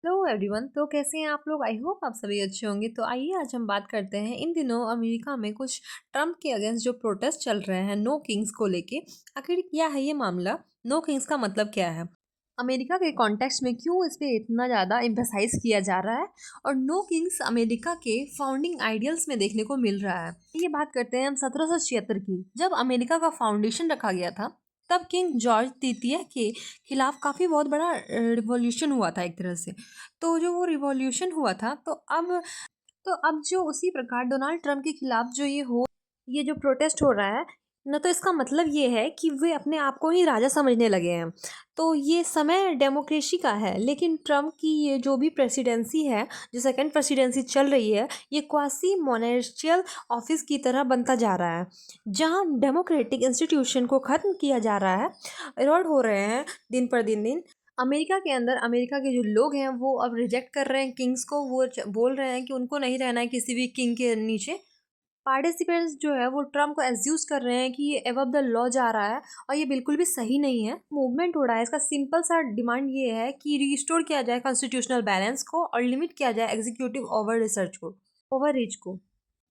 Hello everyone. तो कैसे हैं आप लोग? आई होप आप सभी अच्छे होंगे। तो आइए आज हम बात करते हैं इन दिनों अमेरिका में कुछ ट्रम्प के अगेंस्ट जो प्रोटेस्ट चल रहे हैं नो किंग्स को लेके। आखिर क्या है ये मामला? नो किंग्स का मतलब क्या है? अमेरिका के कॉन्टेक्स्ट में क्यों इस पे इतना ज़्यादा एम्फेसाइज किया जा रहा है? और नो किंग्स अमेरिका के फाउंडिंग आइडियल्स में देखने को मिल रहा है। ये बात करते हैं हम 1776 की, जब अमेरिका का फाउंडेशन रखा गया था। तब किंग जॉर्ज तृतीय के खिलाफ काफ़ी बहुत बड़ा रिवॉल्यूशन हुआ था एक तरह से। तो जो वो रिवॉल्यूशन हुआ था, तो अब जो उसी प्रकार डोनाल्ड ट्रंप के खिलाफ जो ये जो प्रोटेस्ट हो रहा है न, तो इसका मतलब ये है कि वे अपने आप को ही राजा समझने लगे हैं। तो ये समय डेमोक्रेसी का है, लेकिन ट्रम्प की ये जो भी प्रेसिडेंसी है, जो सेकंड प्रेसिडेंसी चल रही है, ये क्वासी मोनेस्ट्रियल ऑफिस की तरह बनता जा रहा है, जहां डेमोक्रेटिक इंस्टीट्यूशन को ख़त्म किया जा रहा है, इरोड हो रहे हैं दिन पर दिन। अमेरिका के अंदर अमेरिका के जो लोग हैं वो अब रिजेक्ट कर रहे हैं किंग्स को। वो बोल रहे हैं कि उनको नहीं रहना है किसी भी किंग के नीचे। पार्टिसिपेंट्स जो है वो ट्रम्प को एज्यूज कर रहे हैं कि ये एबव द लॉ जा रहा है, और ये बिल्कुल भी सही नहीं है। मूवमेंट हो रहा है, इसका सिंपल सा डिमांड ये है कि रिस्टोर किया जाए कॉन्स्टिट्यूशनल बैलेंस को और लिमिट किया जाए एग्जीक्यूटिव ओवर रीच को।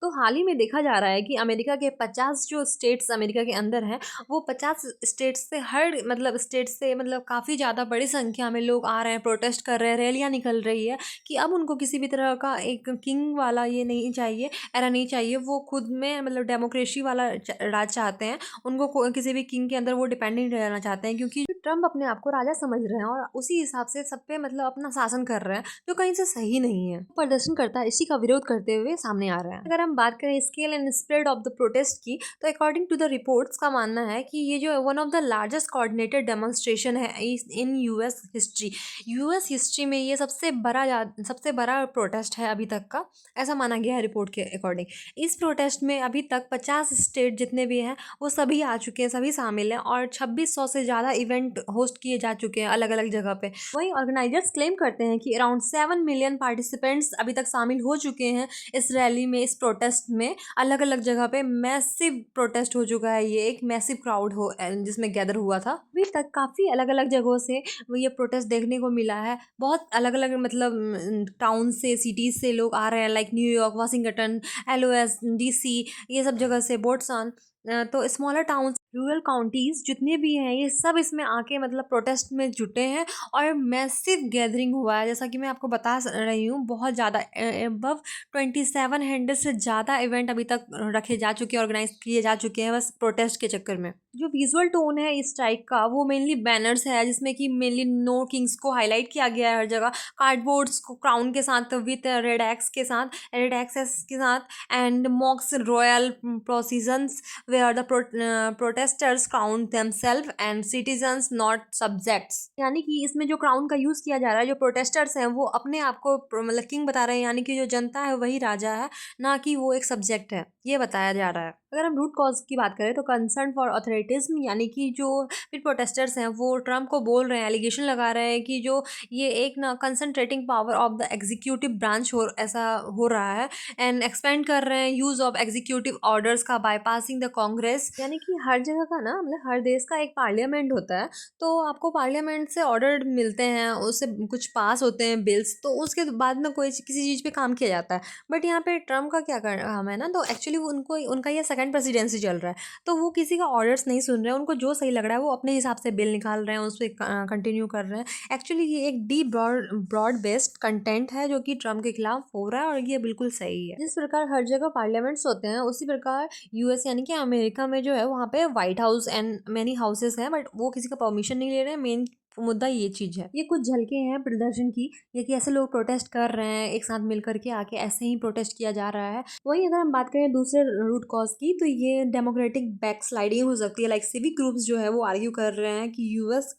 तो हाल ही में देखा जा रहा है कि अमेरिका के 50 जो स्टेट्स अमेरिका के अंदर हैं, वो 50 स्टेट्स से हर मतलब स्टेट से मतलब काफ़ी ज़्यादा बड़ी संख्या में लोग आ रहे हैं, प्रोटेस्ट कर रहे हैं, रैलियां निकल रही है कि अब उनको किसी भी तरह का एक किंग वाला ये नहीं चाहिए, एरा नहीं चाहिए। वो खुद में मतलब डेमोक्रेसी वाला राज चाहते हैं। उनको किसी भी किंग के अंदर वो डिपेंडेंट रहना चाहते हैं, क्योंकि ट्रम्प अपने आप को राजा समझ रहे हैं और उसी हिसाब से सब पे मतलब अपना शासन कर रहे हैं, जो कहीं से सही नहीं है। प्रदर्शन करता है इसी का विरोध करते हुए सामने आ रहा है। अगर हम बात करें scale and spread of the protest की, तो अकॉर्डिंग टू द रिपोर्ट्स का मानना है कि ये जो one of the largest coordinated demonstration है in US history. US history में ये सबसे बड़ा प्रोटेस्ट है अभी तक का, ऐसा माना गया है रिपोर्ट के अकॉर्डिंग। इस प्रोटेस्ट में अभी तक 50 स्टेट जितने भी हैं वो सभी आ चुके हैं, सभी शामिल हैं, और 2600 से ज़्यादा इवेंट होस्ट किए जा चुके हैं अलग अलग जगह पे। वहीं ऑर्गेनाइजर्स क्लेम करते हैं कि अराउंड 7 मिलियन पार्टिसिपेंट्स अभी तक शामिल हो चुके हैं इस रैली में, इस प्रोटेस्ट में। अलग अलग जगह पे मैसिव प्रोटेस्ट हो चुका है, ये एक मैसिव क्राउड हो जिसमें गैदर हुआ था। अभी तक काफ़ी अलग अलग जगहों से वो ये प्रोटेस्ट देखने को मिला है। बहुत अलग अलग मतलब टाउन से, सिटीज़ से लोग आ रहे हैं, like New York, Washington, LOS, DC, ये सब जगह से, बोस्टन। तो स्मॉलर टाउन्स, रूरल काउंटीज जितने भी हैं, ये सब इसमें आके मतलब प्रोटेस्ट में जुटे हैं, और मैसिव गैदरिंग हुआ है। जैसा कि मैं आपको बता रही हूँ, बहुत ज़्यादा अबव 2700 से ज़्यादा इवेंट अभी तक रखे जा चुके हैं, ऑर्गेनाइज किए जा चुके हैं बस प्रोटेस्ट के चक्कर में। जो विजुअल टोन है इस स्ट्राइक का, वो मेनली बैनर्स है, जिसमें कि मेनली नो किंग्स को हाईलाइट किया गया है हर जगह, कार्डबोर्ड्स को क्राउन के साथ, विथ रेड एक्सेस के साथ, and mocks royal processions where the protesters count themselves and citizens not subjects। यानी कि इसमें जो क्राउन का यूज किया जा रहा है, जो प्रोटेस्टर्स हैं वो अपने आप को मतलब किंग बता रहे हैं, यानी कि जो जनता है वही राजा है, ना कि वो एक सब्जेक्ट है, ये बताया जा रहा है। अगर हम रूट कॉज की बात करें, तो कंसर्न फॉर ऑथोरिटिज्म, यानी कि जो फिर प्रोटेस्टर्स हैं वो ट्रम्प को बोल रहे हैं, एलिगेशन लगा रहे हैं कि जो ये एक ना concentrating power of the executive branch हो ऐसा हो रहा है, एंड एक्सपेंड कर रहे हैं यूज ऑफ एग्जीक्यूटिव ऑर्डर्स का, बाईपासिंग द कांग्रेस। यानी कि हर जगह का ना मतलब हर देश का एक पार्लियामेंट होता है, तो आपको पार्लियामेंट से ऑर्डर मिलते हैं, उससे कुछ पास होते हैं बिल्स, तो उसके बाद में कोई किसी चीज़ पे काम किया जाता है। बट यहाँ पे ट्रम्प का क्या काम है ना, तो एक्चुअली उनको उनका ये सेकंड प्रेसिडेंसी चल रहा है, तो वो किसी का ऑर्डर्स नहीं सुन रहे हैं। उनको जो सही लग रहा है वो अपने हिसाब से बिल निकाल रहे हैं, उस पर कंटिन्यू कर रहे हैं। एक्चुअली ये एक डीप ब्रॉड बेस्ड कंटेंट है जो कि ट्रम्प के खिलाफ हो रहा है, और ये बिल्कुल सही है। जिस प्रकार हर जगह पार्लियामेंट्स होते हैं, उसी प्रकार यूएस यानी कि अमेरिका में जो है वहाँ पे white house and many houses हैं, बट वो किसी का परमिशन नहीं ले रहे हैं। मेन मुद्दा ये चीज़ है। ये कुछ झलके हैं प्रदर्शन की, ये कि ऐसे लोग प्रोटेस्ट कर रहे हैं, एक साथ मिल करके आके ऐसे ही प्रोटेस्ट किया जा रहा है। वहीं अगर हम बात करें दूसरे रूट कॉज की, तो ये डेमोक्रेटिक बैक स्लाइडिंग हो सकती है। लाइक सिविक ग्रुप्स जो है वो आर्ग्यू कर रहे हैं कि US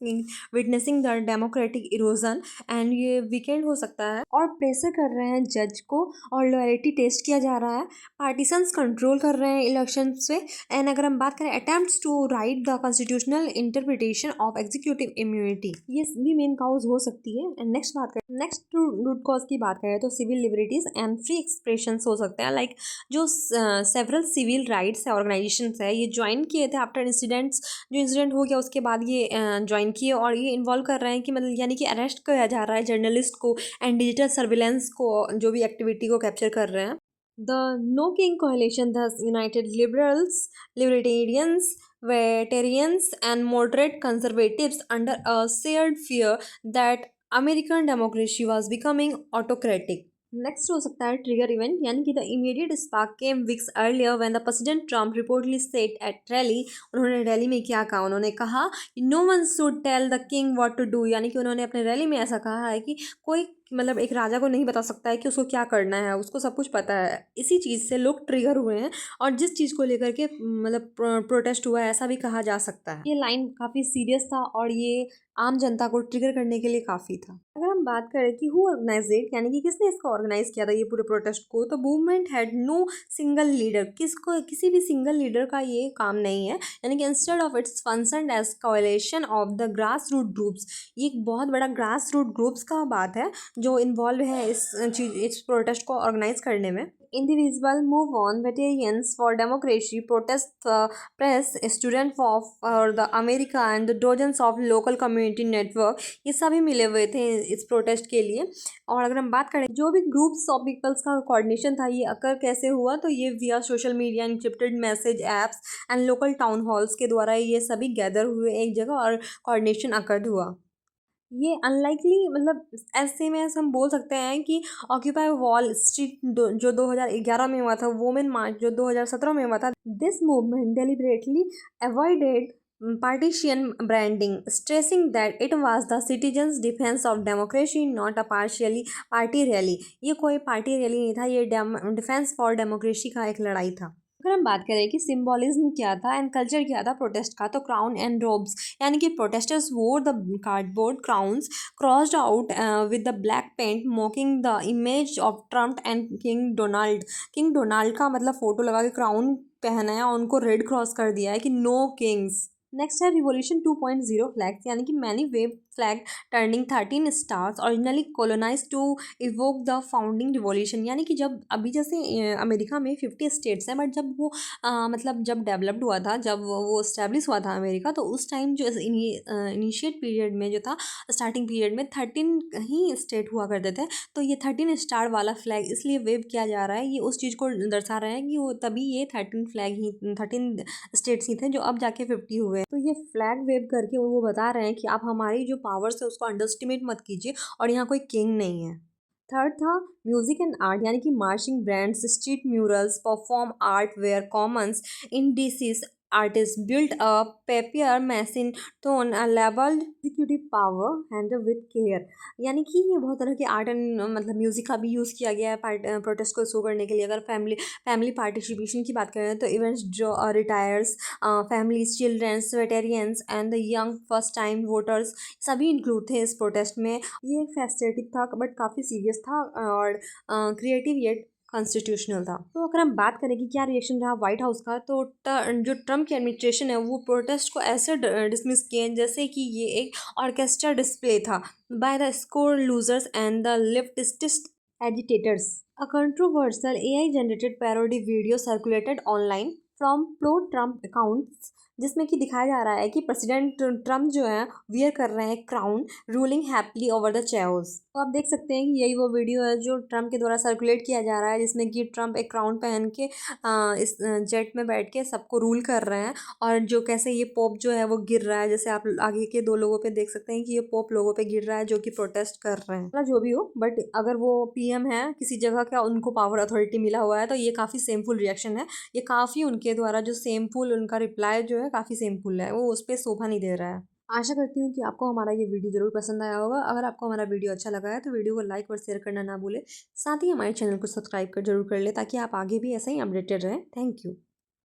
witnessing the democratic erosion, and ये वीकेंड हो सकता है, और प्रेशर कर रहे हैं जज को, और लॉयल्टी टेस्ट किया जा रहा है, पार्टीसन्स कंट्रोल कर रहे हैं इलेक्शन से। एंड अगर हम बात करें attempts to write the constitutional interpretation of executive immunity, activity, ये भी मेन काउज हो सकती है। एंड नेक्स्ट रूट कॉज की बात करें तो civil liberties and free expression हो सकते हैं। लाइक जो सेवरल सिविल राइट्स ऑर्गेनाइजेशन है ये ज्वाइन किए थे आफ्टर इंसिडेंट्स, जो इंसिडेंट हो गया उसके बाद ये ज्वाइन किए, और ये इन्वॉल्व कर रहे हैं कि मतलब यानी कि अरेस्ट किया जा रहा है जर्नलिस्ट को एंड डिजिटल सर्विलेंस को, जो भी एक्टिविटी को कैप्चर कर रहे हैं। The No King Coalition thus united liberals, libertarians, vegetarians, and moderate conservatives under a shared fear that American democracy was becoming autocratic. Next हो सकता है ट्रिगर इवेंट, यानी कि the immediate spark came weeks earlier when the president Trump reportedly said at rally. उन्होंने rally में क्या कहा, उन्होंने कहा no one should tell the king what to do, यानी कि उन्होंने अपने रैली में ऐसा कहा है कि कोई मतलब एक राजा को नहीं बता सकता है कि उसको क्या करना है, उसको सब कुछ पता है। इसी चीज़ से लोग ट्रिगर हुए हैं और जिस चीज़ को लेकर के मतलब प्रोटेस्ट हुआ है ऐसा भी कहा जा सकता है। ये लाइन काफ़ी सीरियस था और ये आम जनता को ट्रिगर करने के लिए काफ़ी था। अगर हम बात करें कि हु ऑर्गेनाइज इट, यानी कि किसने इसको ऑर्गेनाइज किया था ये पूरे प्रोटेस्ट को, तो movement had no single leader, किसी भी सिंगल लीडर का ये काम नहीं है, यानी कि instead of it's functioned as coalition of the grass root groups. ये एक बहुत बड़ा ग्रास रूट ग्रुप्स का बात है जो इन्वॉल्व है इस प्रोटेस्ट को ऑर्गेनाइज करने में। Individual move on, veterans for democracy, protest press, student for the America and the dozens of local community network, ये सभी मिले हुए थे इस प्रोटेस्ट के लिए। और अगर हम बात करें जो भी ग्रुप्स ऑफ पीपल्स का कोऑर्डिनेशन था ये अकर कैसे हुआ, तो ये विया social media, encrypted message apps and local town halls के द्वारा ये सभी गैदर हुए एक जगह और कोऑर्डिनेशन अकर हुआ। ये अनलाइकली मतलब ऐसे में ऐसे हम बोल सकते हैं कि ऑक्यूपाई वॉल स्ट्रीट जो 2011 में हुआ था, वुमेन मार्च जो 2017 में हुआ था, this movement deliberately avoided partition branding, stressing that it was the citizens' defense of democracy, not a partially party rally। ये कोई पार्टी रैली नहीं था, ये डिफेंस फॉर डेमोक्रेसी का एक लड़ाई था। अगर हम बात करें कि सिंबॉलिज्म क्या था एंड कल्चर क्या था प्रोटेस्ट का, तो क्राउन एंड रोब्स, यानी कि protesters wore the cardboard crowns crossed out with the black paint mocking the image of Trump and king Donald. King Donald का मतलब फोटो लगा के क्राउन पहनाया, उनको रेड क्रॉस कर दिया है कि नो किंग्स। नेक्स्ट है रिवोल्यूशन 2.0 फ्लैग्स, यानी कि many wave flag turning 13 stars originally colonize to evoke the founding revolution. यानी कि जब अभी जैसे अमेरिका में 50 स्टेट्स हैं, बट जब वो मतलब जब डेवलप्ड हुआ था, जब वो इस्टेब्लिश हुआ था अमेरिका, तो उस टाइम जो इनिशिएट पीरियड में जो था, स्टार्टिंग पीरियड में 13 ही स्टेट हुआ करते थे। तो ये 13 स्टार वाला फ्लैग इसलिए वेव किया जा रहा है, ये उस चीज़ को दर्शा रहे हैं कि वो तभी ये 13 स्टेट्स ही थे जो अब जाके 50 हुए। तो ये फ्लैग वेव करके वो बता रहे हैं कि आप हमारी जो पावर्स है उसको अंडरस्टिमेट मत कीजिए और यहाँ कोई किंग नहीं है। थर्ड था म्यूजिक एंड आर्ट, यानी कि marching bands, street murals, perform art where commons in DCs artists built a papier machine thrown a leveled executive power handled with care। यानी कि ये बहुत तरह के आर्ट एंड मतलब म्यूजिक का भी यूज़ किया गया है प्रोटेस्ट को शो करने के लिए। अगर फैमिली पार्टिसिपेशन की बात करें तो इवेंट्स जो retirees families, childrens, veterans and the young first time voters सभी इंक्लूड थे इस प्रोटेस्ट में। ये एक फेस्टेटिव था बट काफ़ी सीरियस था और क्रिएटिव येट कॉन्स्टिट्यूशनल था। तो अगर हम बात करें कि क्या रिएक्शन रहा व्हाइट हाउस का, तो जो ट्रम्प की एडमिनिस्ट्रेशन है वो प्रोटेस्ट को ऐसे डिसमिस किए जैसे कि ये एक ऑर्केस्ट्रा डिस्प्ले था by the score losers and the leftist agitators. A controversial AI-generated parody video circulated online from pro-Trump accounts जिसमें कि दिखाया जा रहा है कि प्रेसिडेंट ट्रम्प जो है वियर कर रहे हैं crown, ruling happily over the chairs. तो आप देख सकते हैं कि यही वो वीडियो है जो ट्रम्प के द्वारा सर्कुलेट किया जा रहा है, जिसमें कि ट्रम्प एक क्राउन पहन के इस जेट में बैठ के सबको रूल कर रहे हैं, और जो कैसे ये पोप जो है वो गिर रहा है, जैसे आप आगे के 2 लोगों पे देख सकते हैं कि ये पोप लोगों पे गिर रहा है जो कि प्रोटेस्ट कर रहे हैं। जो भी हो, बट अगर वो पीएम है किसी जगह का, उनको पावर अथॉरिटी मिला हुआ है, तो ये काफ़ी सेमफुल रिएक्शन है। ये काफ़ी उनके द्वारा जो सेमफुल उनका रिप्लाई जो है काफ़ी सेमफुल है, वो उस पर शोभा नहीं दे रहा है। आशा करती हूँ कि आपको हमारा ये वीडियो ज़रूर पसंद आया होगा। अगर आपको हमारा वीडियो अच्छा लगा है तो वीडियो को लाइक और शेयर करना ना भूलें। साथ ही हमारे चैनल को सब्सक्राइब कर जरूर कर ले ताकि आप आगे भी ऐसे ही अपडेटेड रहें। Thank you.